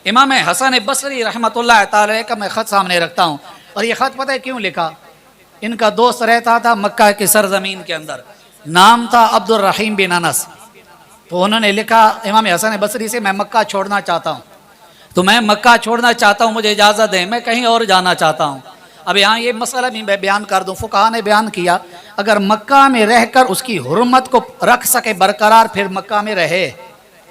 امام حسن بصری رحمۃ اللہ تعالی کا میں خط سامنے رکھتا ہوں، اور یہ خط پتہ ہے کیوں لکھا؟ ان کا دوست رہتا تھا مکہ کی سرزمین کے اندر، نام تھا عبد الرحیم بن انس، تو انہوں نے لکھا امام حسن بصری سے میں مکہ چھوڑنا چاہتا ہوں، تو میں مکہ چھوڑنا چاہتا ہوں، مجھے اجازت دیں، میں کہیں اور جانا چاہتا ہوں۔ اب یہاں یہ مسئلہ بھی میں بیان کر دوں، فقہا نے بیان کیا اگر مکہ میں رہ کر اس کی حرمت کو رکھ سکے برقرار پھر مکہ میں رہے،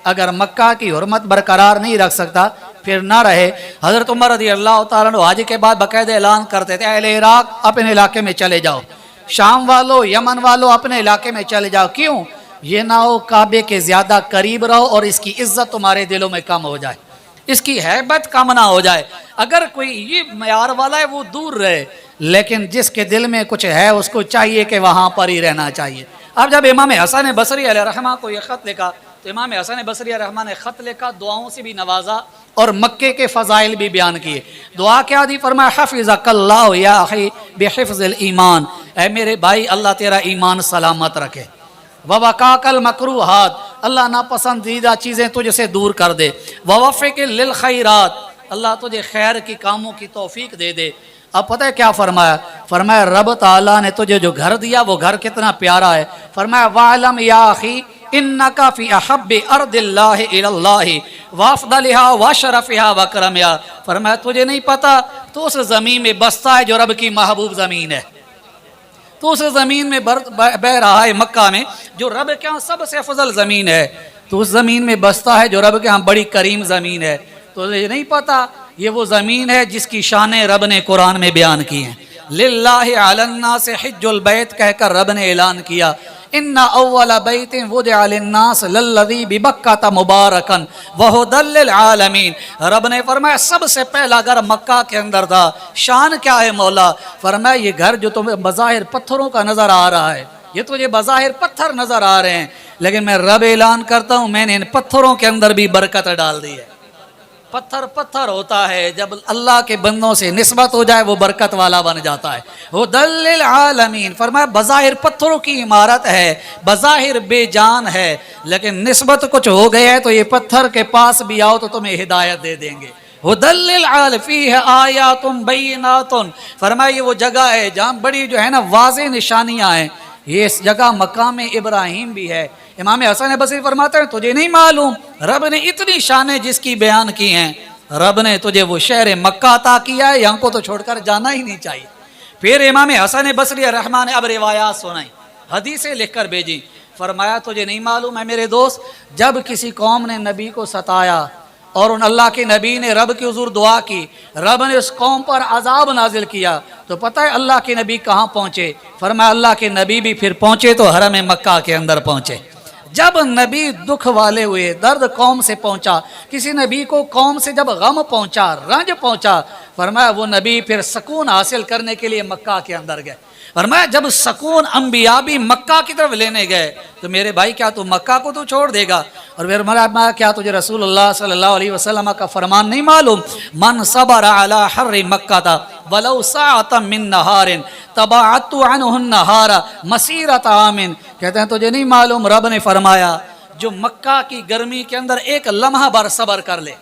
اگر مکہ کی حرمت برقرار نہیں رکھ سکتا پھر نہ رہے۔ حضرت عمر رضی اللہ تعالیٰ عنہ حج کے بعد باقاعدہ اعلان کرتے تھے اہل عراق اپنے علاقے میں چلے جاؤ، شام والو یمن والو اپنے علاقے میں چلے جاؤ، کیوں؟ یہ نہ ہو کعبے کے زیادہ قریب رہو اور اس کی عزت تمہارے دلوں میں کم ہو جائے، اس کی ہیبت کم نہ ہو جائے۔ اگر کوئی یہ معیار والا ہے وہ دور رہے، لیکن جس کے دل میں کچھ ہے اس کو چاہیے کہ وہاں پر ہی رہنا چاہیے۔ اب جب امام حسن بصری علیہ رحمہ کو یہ خط لکھا تو امام حسن بصری علیہ رحمہ نے خط لکھا، دعاؤں سے بھی نوازا اور مکے کے فضائل بھی بیان کیے۔ دعا کیا دی؟ فرمایا حفظک اللہ یا اخی بحفظ الایمان، اے میرے بھائی اللہ تیرا ایمان سلامت رکھے، وَوَقَاكَ الْمَكْرُوحَاتِ، اللہ ناپسندیدہ چیزیں تجھ سے دور کر دے، وَوَفِّقِ لِلْخَيْرَاتِ، اللہ تجھے خیر کی کاموں کی توفیق دے دے۔ اب پتہ ہے کیا فرمایا؟ فرمایا رب تعالیٰ نے تجھے جو گھر دیا وہ گھر کتنا پیارا ہے۔ فرمایا وَعْلَمْ يَا أَخِي إِنَّكَ فِي أَحَبِّ أَرْضِ اللَّهِ إِلَى اللَّهِ وَأَفْضَلِهَا وَأَشْرَفِهَا وَأَكْرَمِهَا، فرمایا تجھے نہیں پتا تو اس زمین میں بستا ہے جو رب کی محبوب زمین ہے، تو اس زمین میں بہ رہا ہے مکہ میں جو رب کے ہاں سب سے افضل زمین ہے، تو اس زمین میں بستا ہے جو رب کے ہاں بڑی کریم زمین ہے۔ تو یہ نہیں پتا یہ وہ زمین ہے جس کی شانیں رب نے قرآن میں بیان کی ہیں۔ للہ علی الناس حج البیت کہہ کر رب نے اعلان کیا، ان اول بیت وضع للناس للذی ببکۃ مبارکا وہدی للعالمین، رب نے فرمایا سب سے پہلا گھر مکہ کے اندر تھا۔ شان کیا ہے مولا؟ فرمایا یہ گھر جو تمہیں بظاہر پتھروں کا نظر آ رہا ہے، یہ تجھے بظاہر پتھر نظر آ رہے ہیں، لیکن میں رب اعلان کرتا ہوں میں نے ان پتھروں کے اندر بھی برکت ڈال دی ہے۔ پتھر پتھر ہوتا ہے، جب اللہ کے بندوں سے نسبت ہو جائے وہ برکت والا بن جاتا ہے۔ ہدی للعالمین، فرمایا بظاہر پتھروں کی عمارت ہے، بظاہر بے جان ہے، لیکن نسبت کچھ ہو گیا ہے تو یہ پتھر کے پاس بھی آؤ تو تمہیں ہدایت دے دیں گے۔ ہدی للعالمین فیہ آیات بینات، فرمایا یہ وہ جگہ ہے جہاں بڑی جو ہے نا واضح نشانیاں ہیں۔ یہ اس جگہ مقام ابراہیم بھی ہے۔ امام حسن بصری فرماتے ہیں تجھے نہیں معلوم رب نے اتنی شانیں جس کی بیان کی ہیں، رب نے تجھے وہ شہر مکہ عطا کیا ہے، یہاں کو تو چھوڑ کر جانا ہی نہیں چاہیے۔ پھر امام حسن بصری رحمہ نے اب روایات سنائیں، حدیثیں لکھ کر بھیجیں۔ فرمایا تجھے نہیں معلوم ہے میرے دوست، جب کسی قوم نے نبی کو ستایا اور ان اللہ کے نبی نے رب کی حضور دعا کی، رب نے اس قوم پر عذاب نازل کیا، تو پتہ ہے اللہ کے نبی کہاں پہنچے؟ فرمایا اللہ کے نبی بھی پھر پہنچے تو حرم مکہ کے اندر پہنچے۔ جب نبی دکھ والے ہوئے، درد قوم سے پہنچا، کسی نبی کو قوم سے جب غم پہنچا، رنج پہنچا، فرمایا وہ نبی پھر سکون حاصل کرنے کے لیے مکہ کے اندر گئے۔ فرمایا جب سکون انبیاء بھی مکہ کی طرف لینے گئے تو میرے بھائی کیا تو مکہ کو تو چھوڑ دے گا؟ اور پھر فرمایا کیا تجھے رسول اللہ صلی اللہ علیہ وسلم کا فرمان نہیں معلوم؟ من صبر علی حر مکہ ولو ساعۃ من نہار تباعدت عنہ النہار مسیرۃ عام، کہتے ہیں تجھے نہیں معلوم رب نے فرمایا جو مکہ کی گرمی کے اندر ایک لمحہ بھر صبر کر لے۔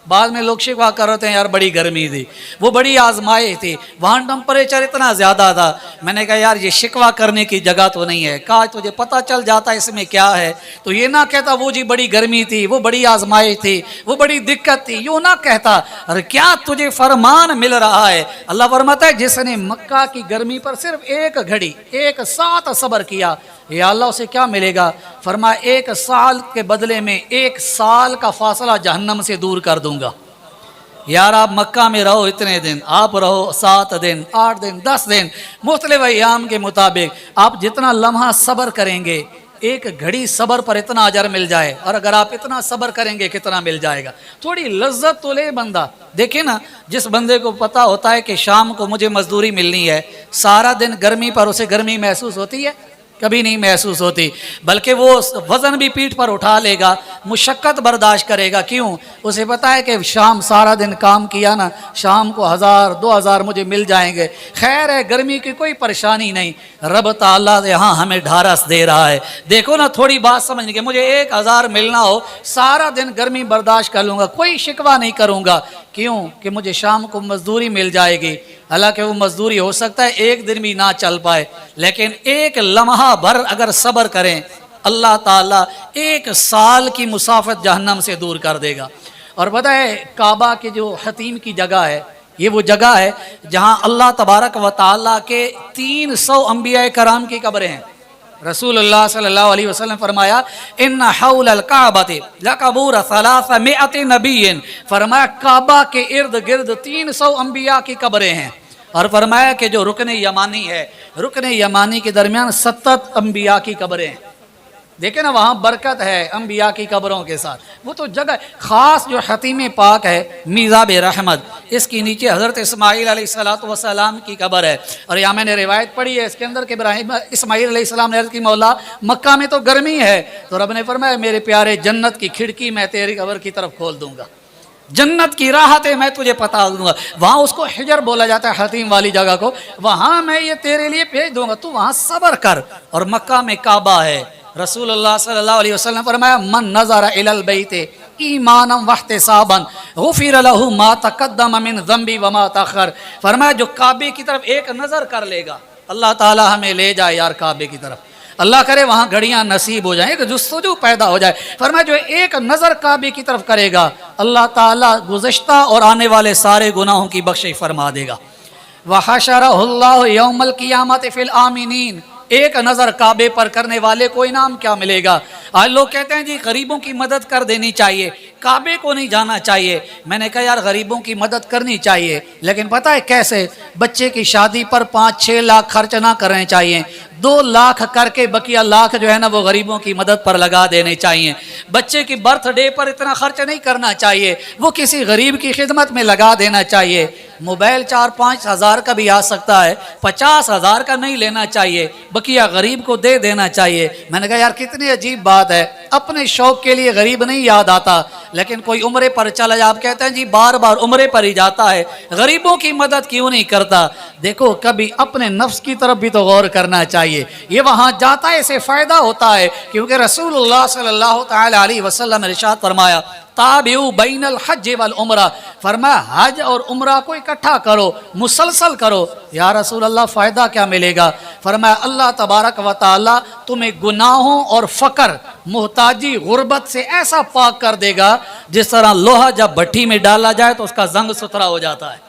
بعد میں لوگ شکوا کر رہے تھے یار بڑی گرمی تھی، وہ بڑی آزمائش تھی، وہاں ٹمپریچر اتنا زیادہ تھا۔ میں نے کہا یار یہ شکوا کرنے کی جگہ تو نہیں ہے، کہا تجھے پتہ چل جاتا اس میں کیا ہے تو یہ نہ کہتا وہ جی بڑی گرمی تھی، وہ بڑی آزمائش تھی، وہ بڑی دقت تھی، یوں نہ کہتا۔ اور کیا تجھے فرمان مل رہا ہے؟ اللہ فرماتا ہے جس نے مکہ کی گرمی پر صرف ایک گھڑی ایک ساتھ صبر کیا، یا اللہ اسے کیا ملے گا؟ فرمایا ایک سال کے بدلے میں ایک سال کا فاصلہ جہنم سے دور کر دوں گا۔ یار آپ مکہ میں رہو اتنے دن، آپ رہو 7 دن 8 دن 10 دن، مختلف ایام کے مطابق آپ جتنا لمحہ صبر کریں گے ایک گھڑی صبر پر اتنا اجر مل جائے، اور اگر آپ اتنا صبر کریں گے کتنا مل جائے گا؟ تھوڑی لذت تو لے بندہ۔ دیکھیں نا جس بندے کو پتہ ہوتا ہے کہ شام کو مجھے مزدوری ملنی ہے، سارا دن گرمی پر اسے گرمی محسوس ہوتی ہے؟ کبھی نہیں محسوس ہوتی، بلکہ وہ وزن بھی پیٹھ پر اٹھا لے گا، مشقت برداشت کرے گا۔ کیوں؟ اسے پتہ ہے کہ شام سارا دن کام کیا نا، شام کو 1000-2000 مجھے مل جائیں گے، خیر ہے، گرمی کی کوئی پریشانی نہیں، رب تعالیٰ یہاں ہمیں ڈھارس دے رہا ہے۔ دیکھو نا، تھوڑی بات سمجھنے کہ مجھے 1000 ملنا ہو، سارا دن گرمی برداشت کر لوں گا، کوئی شکوہ نہیں کروں گا۔ کیوں؟ کہ مجھے شام کو مزدوری مل جائے گی۔ حالانکہ وہ مزدوری ہو سکتا ہے ایک دن بھی نہ چل پائے، لیکن ایک لمحہ بھر اگر صبر کریں، اللہ تعالیٰ 1 سال کی مسافت جہنم سے دور کر دے گا۔ اور پتہ ہے کعبہ کے جو حتیم کی جگہ ہے، یہ وہ جگہ ہے جہاں اللہ تبارک و تعالیٰ کے 300 انبیاء کرام کی قبریں ہیں۔ رسول اللہ صلی اللہ علیہ وسلم فرمایا ان حول الکعبۃ لقبور 300 نبی، فرمایا کعبہ کے ارد گرد 300 انبیاء کی قبریں ہیں، اور فرمایا کہ جو رکن یمانی ہے، رکن یمانی کے درمیان 70 انبیاء کی قبریں ہیں۔ دیکھیں نا، وہاں برکت ہے انبیاء کی قبروں کے ساتھ۔ وہ تو جگہ خاص جو حتیم پاک ہے میزاب رحمت، اس کی نیچے حضرت اسماعیل علیہ السلام کی قبر ہے، اور یہاں میں نے روایت پڑھی ہے اس کے اندر کہ اسماعیل علیہ السلام نے عرض کی مولا مکہ میں تو گرمی ہے، تو رب نے فرمایا میرے پیارے جنت کی کھڑکی میں تیری قبر کی طرف کھول دوں گا، جنت کی راحتیں میں تجھے پتا دوں گا۔ وہاں اس کو حجر بولا جاتا ہے، حتیم والی جگہ کو، وہاں میں یہ تیرے لیے بھیج دوں گا، تو وہاں صبر کر۔ اور مکہ میں کعبہ ہے۔ رسول اللہ صلی اللہ علیہ وسلم فرمایا من نظر الی البیت ایمانا واحتسابا غفر له ما تقدم من ذنبی وما تاخر، فرمایا جو کعبے کی طرف ایک نظر کر لے گا، اللہ تعالی ہمیں لے جائے یار کعبے کی طرف، اللہ کرے وہاں گھڑیاں نصیب ہو جائیں، ایک جستجو پیدا ہو جائے۔ فرمایا جو ایک نظر کعبے کی طرف کرے گا، اللہ تعالیٰ گزشتہ اور آنے والے سارے گناہوں کی بخشش فرما دے گا۔ وحشرہ اللہ یوم القیامت فی الآمنین، ایک نظر کعبے پر کرنے والے کو انعام کیا ملے گا؟ آج لوگ کہتے ہیں جی غریبوں کی مدد کر دینی چاہیے، کعبے کو نہیں جانا چاہیے۔ میں نے کہا یار غریبوں کی مدد کرنی چاہیے، لیکن پتہ ہے کیسے؟ بچے کی شادی پر 5-6 لاکھ خرچ نہ کرنے چاہیے، 2 لاکھ کر کے بقیہ لاکھ جو ہے نا وہ غریبوں کی مدد پر لگا دینے چاہیے۔ بچے کی برتھ ڈے پر اتنا خرچ نہیں کرنا چاہیے، وہ کسی غریب کی خدمت میں لگا دینا چاہیے۔ موبائل 4-5 ہزار کا بھی آ سکتا ہے، 50 ہزار کا نہیں لینا چاہیے، بقیہ غریب کو دے دینا چاہیے۔ میں نے کہا یار کتنی عجیب بات ہے، اپنے شوق کے لیے غریب نہیں یاد آتا، لیکن کوئی عمرے پر چلا جائے، آپ کہتے ہیں جی بار بار عمرے پر ہی جاتا ہے، غریبوں کی مدد کیوں نہیں کرتا؟ دیکھو کبھی اپنے نفس کی طرف بھی تو غور کرنا چاہیے۔ یہ وہاں جاتا ہے اسے فائدہ ہوتا ہے، کیونکہ رسول اللہ صلی اللہ تعالی علیہ وسلم نے ارشاد فرمایا تابعوا بین الحج والعمرہ، فرمایا حج اور عمرہ کو اکٹھا کرو، مسلسل کرو۔ یا رسول اللہ فائدہ کیا ملے گا؟ فرمایا اللہ تبارک و تعالی تمہیں گناہوں اور فقر، محتاجی، غربت سے ایسا پاک کر دے گا جس طرح لوہا جب بھٹی میں ڈالا جائے تو اس کا زنگ ستھرا ہو جاتا ہے۔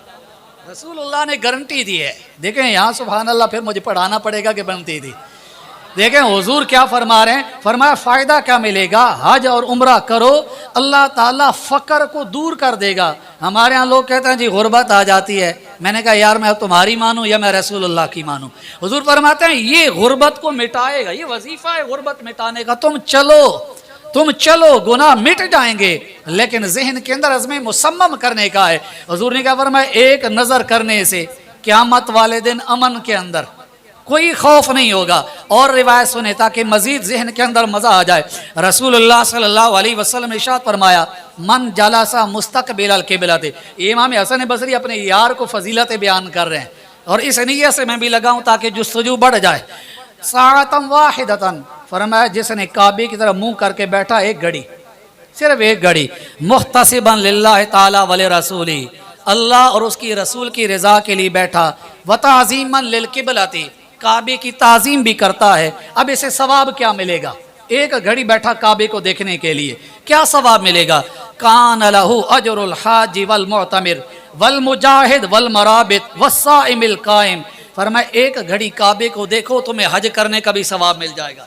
رسول اللہ نے گارنٹی دی ہے۔ دیکھیں یہاں سبحان اللہ پھر مجھے پڑھانا پڑے گا کہ بنتی تھی۔ دیکھیں حضور کیا فرما رہے ہیں، فرمایا فائدہ کیا ملے گا؟ حج اور عمرہ کرو، اللہ تعالیٰ فقر کو دور کر دے گا۔ ہمارے ہاں لوگ کہتے ہیں جی غربت آ جاتی ہے، میں نے کہا یار میں تمہاری مانوں یا میں رسول اللہ کی مانوں؟ حضور فرماتے ہیں یہ غربت کو مٹائے گا، یہ وظیفہ ہے غربت مٹانے کا، تم چلو گناہ مٹ جائیں گے، لیکن ذہن کے اندر عزم مصمم کرنے کا ہے۔ حضور نے کہا فرمایا ایک نظر کرنے سے قیامت والے دن امن کے اندر کوئی خوف نہیں ہوگا۔ اور روایت سنیں تاکہ مزید ذہن کے اندر مزہ آ جائے۔ رسول اللہ صلی اللہ علیہ وسلم نے ارشاد فرمایا من جلسا مستقبل القبلۃ، امام حسن بصری اپنے یار کو فضیلت بیان کر رہے ہیں، اور اس نیت سے میں بھی لگاؤں تاکہ جستجو بڑھ جائے۔ ساعتم واحدتن، فرمایا جس نے کعبے کی طرف منہ کر کے بیٹھا، ایک گھڑی، صرف ایک گھڑی، محتسبا للہ تعالی ولرسولہ، اللہ اور اس کی رسول کی رضا کے لیے بیٹھا، وتعظیما للقبلۃ، کعبے کی تعظیم بھی کرتا ہے۔ اب اسے ثواب کیا ملے گا؟ ایک گھڑی بیٹھا کعبے کو دیکھنے کے لیے، کیا ثواب ملے گا؟ کان لہ اجر الحاج والمعتمر والمجاہد والمرابط والصائم القائم، فرمایا ایک گھڑی کعبے کو دیکھو تمہیں حج کرنے کا بھی ثواب مل جائے گا۔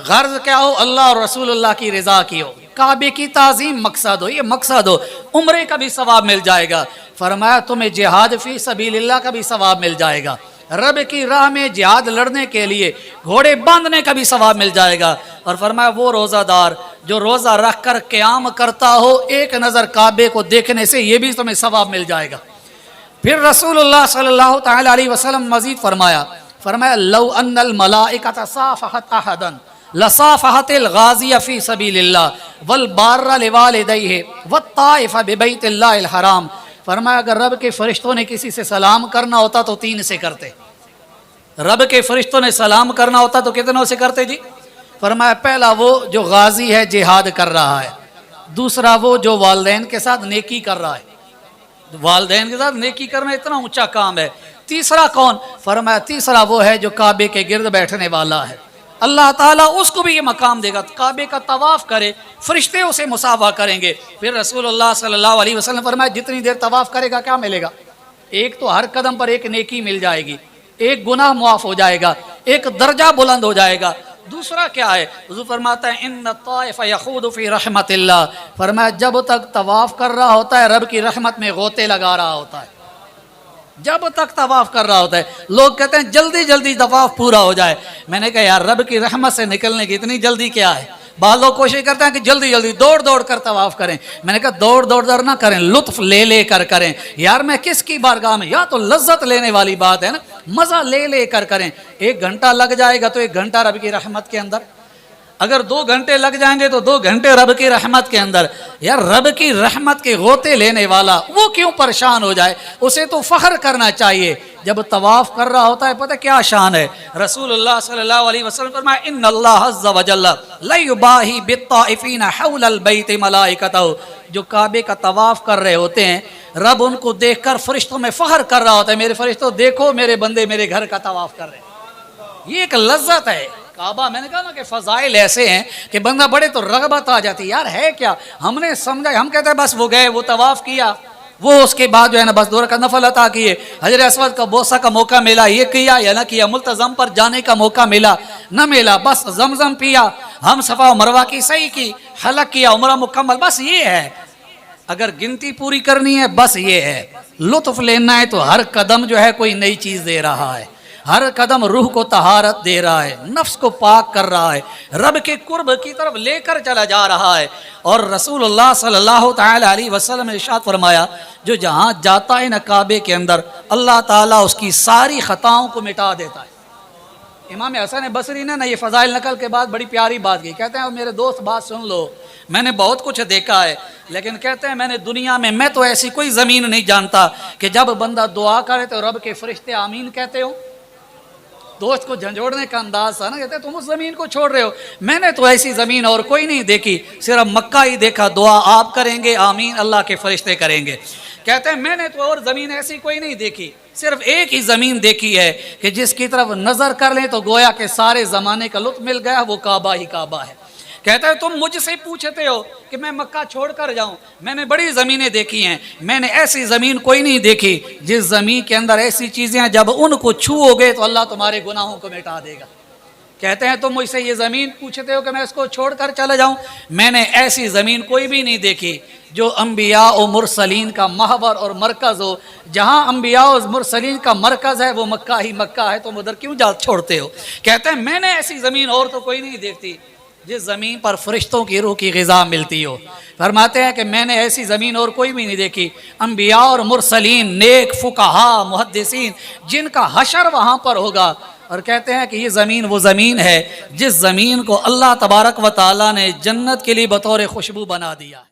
غرض کیا ہو؟ اللہ اور رسول اللہ کی رضا کی ہو، کعبے کی تعظیم مقصد ہو، یہ مقصد ہو، عمرے کا بھی ثواب مل جائے گا۔ فرمایا تمہیں جہاد فی سبیل اللہ کا بھی ثواب مل جائے گا، رب کی راہ میں جہاد لڑنے کے لیے گھوڑے باندھنے کا بھی ثواب مل جائے گا۔ اور فرمایا وہ روزہ دار جو روزہ رکھ کر قیام کرتا ہو، ایک نظر کعبے کو دیکھنے سے یہ بھی تمہیں ثواب مل جائے گا۔ پھر رسول اللہ صلی اللہ تعالی علیہ وسلم مزید فرمایا فرمایا لو ان الملائکۃ صافحت احدا لصافحت الغازی فی سبیل اللہ والبار لوالدیہ والطائف ببیت اللہ الحرام. فرمایا اگر رب کے فرشتوں نے کسی سے سلام کرنا ہوتا تو 3 سے کرتے. رب کے فرشتوں نے سلام کرنا ہوتا تو کتنوں سے کرتے جی؟ فرمایا پہلا وہ جو غازی ہے جہاد کر رہا ہے، دوسرا وہ جو والدین کے ساتھ نیکی کر رہا ہے. والدین کے ساتھ نیکی کرنا اتنا اونچا کام ہے. تیسرا کون؟ فرمایا تیسرا وہ ہے جو کعبے کے گرد بیٹھنے والا ہے. اللہ تعالیٰ اس کو بھی یہ مقام دے گا، کعبے کا طواف کرے، فرشتے اسے مصافحہ کریں گے. پھر رسول اللہ صلی اللہ علیہ وسلم فرمایا جتنی دیر طواف کرے گا کیا ملے گا؟ ایک تو ہر قدم پر ایک نیکی مل جائے گی، ایک گناہ معاف ہو جائے گا، ایک درجہ بلند ہو جائے گا. دوسرا کیا ہے؟ حضور فرماتا ہے ان الطائف یخوض فی رحمت اللہ. فرمایا جب تک طواف کر رہا ہوتا ہے رب کی رحمت میں غوطے لگا رہا ہوتا ہے. جب تک طواف کر رہا ہوتا ہے لوگ کہتے ہیں جلدی جلدی طواف پورا ہو جائے. میں نے کہا یار رب کی رحمت سے نکلنے کی اتنی جلدی کیا ہے؟ بعض لوگ کوشش کرتے ہیں کہ جلدی جلدی دوڑ دوڑ کر طواف کریں. میں نے کہا دوڑ دوڑ نہ کریں، لطف لے لے کر کریں. یار میں کس کی بارگاہ میں، یا تو لذت لینے والی بات ہے نا، مزہ لے لے کر کریں. 1 گھنٹہ لگ جائے گا تو 1 گھنٹہ رب کی رحمت کے اندر، اگر 2 گھنٹے لگ جائیں گے تو 2 گھنٹے رب کی رحمت کے اندر. یار رب کی رحمت کے غوطے لینے والا وہ کیوں پریشان ہو جائے؟ اسے تو فخر کرنا چاہیے. جب طواف کر رہا ہوتا ہے پتہ کیا شان ہے؟ رسول اللہ صلی اللہ علیہ وسلم فرمایا ان اللہ عز وجل لا یباہی بالطائفین حول البیت ملائکتہ. جو کعبے کا طواف کر رہے ہوتے ہیں رب ان کو دیکھ کر فرشتوں میں فخر کر رہا ہوتا ہے، میرے فرشتوں دیکھو میرے بندے میرے گھر کا طواف کر رہے ہیں. یہ ایک لذت ہے. کعبہ میں نے کہا نا کہ فضائل ایسے ہیں کہ بندہ بڑے تو رغبت آ جاتی. یار ہے کیا؟ ہم نے سمجھا، ہم کہتے ہیں بس وہ گئے، وہ طواف کیا، وہ اس کے بعد جو ہے نا بس 2 رکعت نفل عطا کیے، حجر اسود کا بوسہ کا موقع ملا یہ کیا یا نہ کیا، ملتزم پر جانے کا موقع ملا نہ ملا، بس زمزم پیا، ہم صفا و مروہ کی صحیح کی، حلق کیا، عمرہ مکمل، بس یہ ہے. اگر گنتی پوری کرنی ہے بس یہ ہے. لطف لینا ہے تو ہر قدم جو ہے کوئی نئی چیز دے رہا ہے، ہر قدم روح کو طہارت دے رہا ہے، نفس کو پاک کر رہا ہے، رب کے قرب کی طرف لے کر چلا جا رہا ہے. اور رسول اللہ صلی اللہ تعالی علیہ وسلم نے ارشاد فرمایا جو جہاں جاتا ہے نا کعبے کے اندر اللہ تعالیٰ اس کی ساری خطاؤں کو مٹا دیتا ہے. امام حسن بصری نے یہ فضائل نقل کے بعد بڑی پیاری بات کی. کہتے ہیں میرے دوست بات سن لو، میں نے بہت کچھ دیکھا ہے لیکن کہتے ہیں میں نے دنیا میں تو ایسی کوئی زمین نہیں جانتا کہ جب بندہ دعا کرے تو رب کے فرشتے آمین کہتے ہو. دوست کو جھنجھوڑنے کا انداز تھا نا، کہتے ہیں تم اس زمین کو چھوڑ رہے ہو، میں نے تو ایسی زمین اور کوئی نہیں دیکھی، صرف مکہ ہی دیکھا، دعا آپ کریں گے آمین اللہ کے فرشتے کریں گے. کہتے ہیں میں نے تو اور زمین ایسی کوئی نہیں دیکھی، صرف ایک ہی زمین دیکھی ہے کہ جس کی طرف نظر کر لیں تو گویا کہ سارے زمانے کا لطف مل گیا، وہ کعبہ ہی کعبہ ہے. کہتا ہے تم مجھ سے پوچھتے ہو کہ میں مکہ چھوڑ کر جاؤں، میں نے بڑی زمینیں دیکھی ہیں، میں نے ایسی زمین کوئی نہیں دیکھی جس زمین کے اندر ایسی چیزیں ہیں جب ان کو چھو گے تو اللہ تمہارے گناہوں کو مٹا دے گا. کہتے ہیں تم مجھ سے یہ زمین پوچھتے ہو کہ میں اس کو چھوڑ کر چلا جاؤں، میں نے ایسی زمین کوئی بھی نہیں دیکھی جو انبیاء و مرسلین کا محور اور مرکز ہو. جہاں انبیاء و مرسلین کا مرکز ہے وہ مکہ ہی مکہ ہے، تم ادھر کیوں جا چھوڑتے ہو؟ کہتے ہیں میں نے ایسی زمین اور تو کوئی نہیں دیکھتی جس زمین پر فرشتوں کی روح کی غذا ملتی ہو. فرماتے ہیں کہ میں نے ایسی زمین اور کوئی بھی نہیں دیکھی، انبیاء اور مرسلین، نیک فقہا، محدثین، جن کا حشر وہاں پر ہوگا. اور کہتے ہیں کہ یہ زمین وہ زمین ہے جس زمین کو اللہ تبارک و تعالیٰ نے جنت کے لیے بطور خوشبو بنا دیا.